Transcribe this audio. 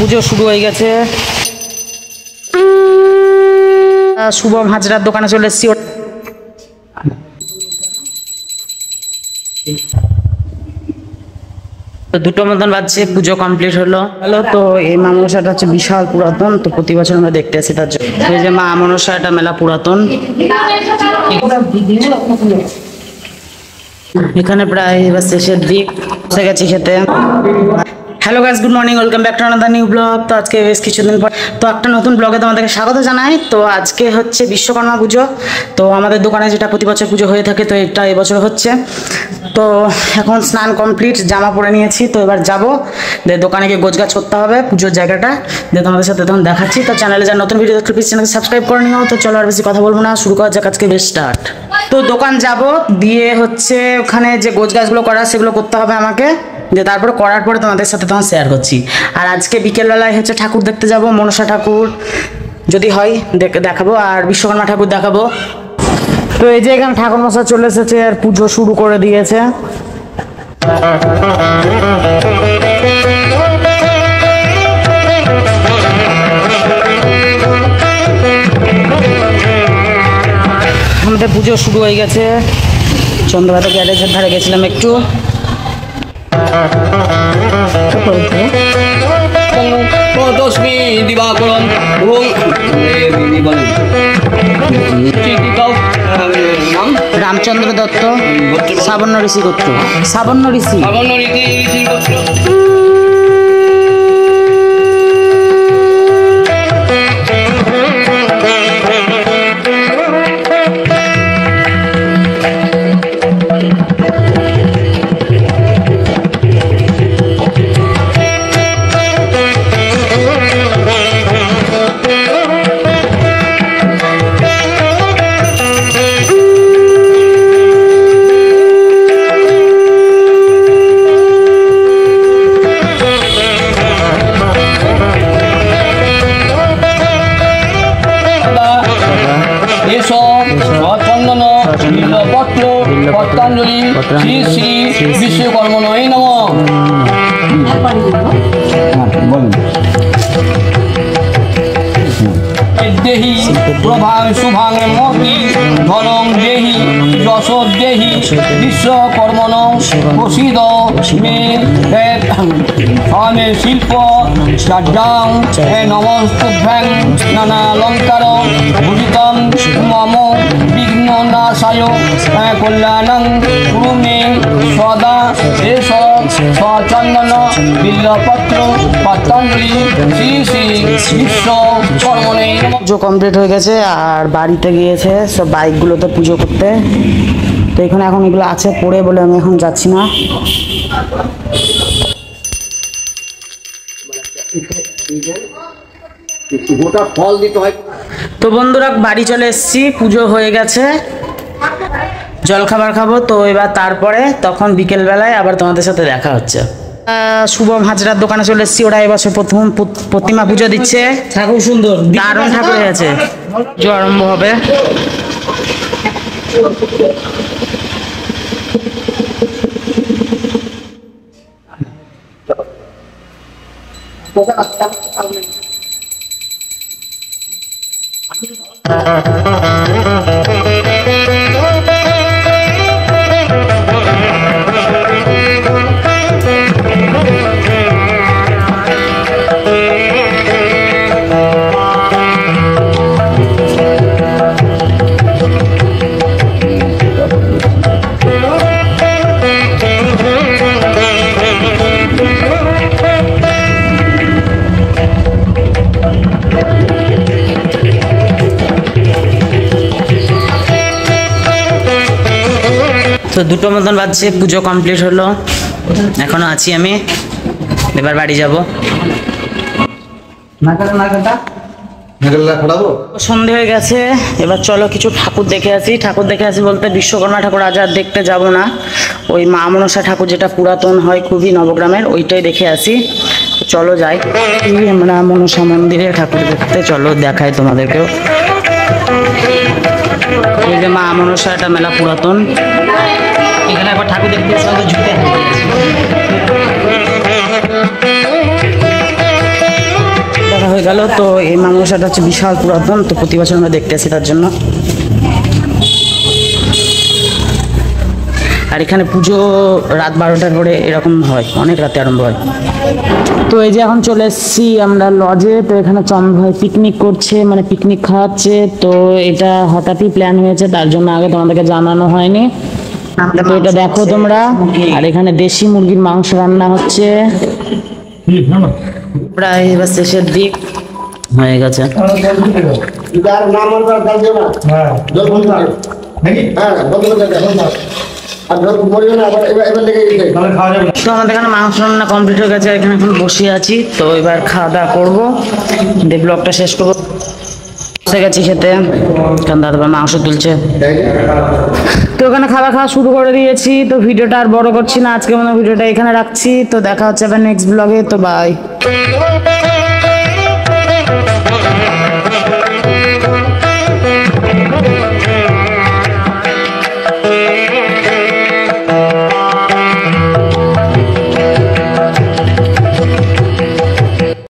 পুজো শুরু হয়ে গেছে। শুভম হাজরার দোকানে চলে এসেছি। তো 2টো মতন বাজছে, পুজো কমপ্লিট হলো। তো এই মা মনসাটা হচ্ছে বিশাল পুরাতন, তো প্রতি বছর আমরা দেখতে আসি। তার জন্য এই যে মা মনসা, এটা মেলা পুরাতন। এখানে প্রায় এবার শেষের দিক, বসে গেছি খেতে। Hello guys, good morning, welcome back to another new blog. তো আজকে বেশ কিছুদিন পর তো একটা নতুন ব্লগে তোমাদেরকে স্বাগত জানাই। তো আজকে হচ্ছে বিশ্বকর্মা পুজো। তো আমাদের দোকানে যেটা প্রতি বছর পুজো হয়ে থাকে, তো এটা এবছর হচ্ছে। তো এখন স্নান কমপ্লিট, জামা পরে নিয়েছি। তো এবার যাবো দোকানে গিয়ে গোছগাছ করতে হবে পুজোর জায়গাটা, দিয়ে তোমাদের সাথে তখন দেখাচ্ছি। তো চ্যানেলে যা নতুন ভিডিও দেখতে প্লিজ চ্যানেলকে সাবস্ক্রাইব করে নিও। তো চলো আর বেশি কথা বলবো না, শুরু করা যাক আজকে বেশ স্টার্ট। তো দোকান যাব, দিয়ে হচ্ছে ওখানে যে গোছগাছগুলো করা সেগুলো করতে হবে আমাকে, যে তারপরে করার পরে তোমাদের সাথে তখন শেয়ার করছি। আর আজকে বিকেলবেলায় হচ্ছে ঠাকুর দেখতে যাব, মনসা ঠাকুর যদি হয় দেখাবো, আর বিশ্বকর্মা ঠাকুর দেখাবো। তো এই যে এখানে ঠাকুর মশা চলে এসেছে আর পুজো শুরু করে দিয়েছে। আমাদের পুজো শুরু হয়ে গেছে। চন্দ্রভাতে গ্যারেজের ধারে গেছিলাম একটু। দশমী দিবাকরণ রামচন্দ্র দত্ত, সাবর্ণ ঋষি গোত্র। সাবর্ণ ঋষি গোত্র। পত্রাঞ্জলি শ্রী শ্রী বিশ্বকর্মণয় নমঃ। দেহি প্রভাং শুভাং মতি ধনং দেহি যশ দেহি বিশ্বকর্মণং প্রসিদ মে মে শিল্প শ্রদ্ধাং নমস্তুভ্যাং নানালঙ্কার ভূষিতং মম বিঘ্ন নাশায় কল্যাণং কুরু মে সদা এষ সচন্দন বিল্লপত্র পত্রাঞ্জলি শ্রী শ্রী বিশ্বকর্মণে। পুজো কমপ্লিট হয়ে গেছে আর বাড়িতে গিয়েছে সব বাইকগুলোতে পুজো করতে। তো এখানে এখন এগুলো আছে পড়ে বলে আমি এখন যাচ্ছি না। তো বন্ধুরা বাড়ি চলে এসেছি, পুজো হয়ে গেছে, জলখাবার খাবো। তো এবার তারপরে তখন বিকেলবেলায় আবার তোমাদের সাথে দেখা হচ্ছে। শুভম হাজরার দোকানে চলে এসেছি। ওরা এবছর প্রথম প্রতিমা পুজো দিচ্ছে। ঠাকুর সুন্দর, দারুণ ঠাকুর হয়েছে। পুজো আরম্ভ হবে। তো 2টো মতন বাজছে, পুজো কমপ্লিট হলো। এখনো আছি আমি, এবার বাড়ি যাব। সন্ধে হয়ে গেছে, এবার চলো কিছু ঠাকুর দেখে আসি। ঠাকুর দেখে আসি বলতে বিশ্বকর্মা ঠাকুর আজ আর দেখতে যাব না, ওই মা মনসা ঠাকুর যেটা পুরাতন হয় খুবই নবগ্রামের, ওইটাই দেখে আসি। চলো যাই আমরা মনসা মন্দিরে ঠাকুর দেখতে। চলো দেখাই তোমাদেরকেও। এই যে মা মনসা, এটা মেলা পুরাতন। এখানে একবার ঠাকুর দেখতে এসে ঝুঁকে গেল। তো এই মা মনসাটা হচ্ছে বিশাল পুরাতন, তো প্রতি বছর আমরা দেখতে আসি তার জন্য। আর এখানে পুজো রাত 12টার পরে এরকম হয়, অনেক রাতে আরম্ভ হয়। তো এই যে এখন চলে এসেছি আমরা লজে। তো এখানে চন্দ্র ভাই পিকনিক করছে, মানে পিকনিক খাওয়াচ্ছে। তো এটা হঠাৎই প্ল্যান হয়েছে, তার জন্য আগে তোমাদেরকে জানানো হয়নি। তো এটা দেখো তোমরা। আর এখানে দেশি মুরগির মাংস রান্না হচ্ছে, প্রায় এবার শেষের দিক হয়ে গেছে। তো আমাদের এখানে মাংস রান্না কমপ্লিট হয়ে গেছে, এখানে এখন বসে আছি। তো এবার খাওয়া দাওয়া করবো, দিয়ে ব্লগটা শেষ করবো। বসে গেছি খেতে, কারণ দাদা মাংস তুলছে। তো ওখানে খাওয়া শুরু করে দিয়েছি। তো ভিডিওটা আর বড় করছি না, আজকে মনে ভিডিওটা এখানে রাখছি। তো দেখা হচ্ছে আবার নেক্সট ব্লগে। তো বাই।